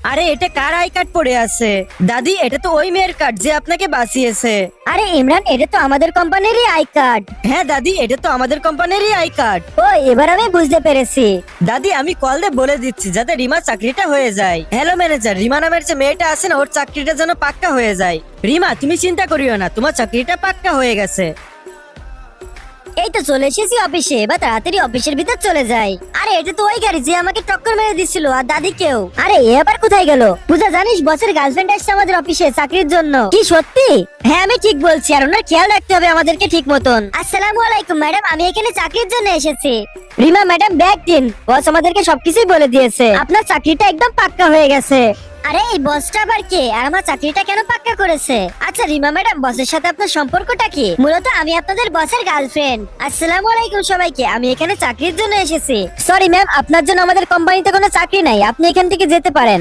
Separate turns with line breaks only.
আরে এটা car I card পড়ে আছে? দাদি, এটা তো ওই মেয়ের কার্ড যে আপনাকে বাঁচিয়েছে।
আরে ইমরান, এটা তো আমাদের কোম্পানিরই আই কার্ড।
হ্যাঁ দাদি, এটা তো আমাদের কোম্পানিরই আই কার্ড।
ও, এবার আমি বুঝতে পেরেছি।
দাদি, আমি কল দিয়ে বলে দিচ্ছি যাতে রিমার চাকরিটা হয়ে যায়। হ্যালো ম্যানেজার, রিমা নামের যে মেয়েটা আছে না, ওর চাকরিটা যেন পাক্কা হয়ে যায়। রিমা, তুমি চিন্তা করিও না, তোমার চাকরিটা পাক্কা হয়ে গেছে।
এই তো চলে এসেছি অফিসে, এবার তাড়াতাড়ি অফিসের ভিতর চলে যাই। আরে এটা তো ওই গাড়ি যে আমাকে টক্কর মেরে দিছিল আর দাদিকেও। আরে এ আবার কোথায় গেল? পূজা, জানিস বসের গার্লফ্রেন্ড আসছে আমাদের অফিসে চাকরির জন্য। কি সত্যি? হ্যাঁ আমি ঠিক বলছি, আর ওনার খেয়াল রাখতে হবে আমাদেরকে ঠিক মতন। আসসালামু আলাইকুম ম্যাডাম, আমি এখানে চাকরির জন্য এসেছি। রিমা ম্যাডাম ব্যাগ দিন, বস আমাদেরকে সবকিছুই বলে দিয়েছে। আপনার চাকরিটা একদম পাক্কা হয়ে গেছে। আরে এই বসটা আবার কে, আর আমার চাকরিটা কেন পাক্কা করেছে? আচ্ছা রিমা ম্যাডাম, বসের সাথে আপনার সম্পর্কটা কি? মূলত আমি আপনাদের বসের গার্লফ্রেন্ড। আসসালামু আলাইকুম সবাইকে, আমি এখানে চাকরির জন্য এসেছি। সরি ম্যাম, আপনার জন্য আমাদের কোম্পানিতে কোনো চাকরি নাই, আপনি এখান থেকে যেতে পারেন।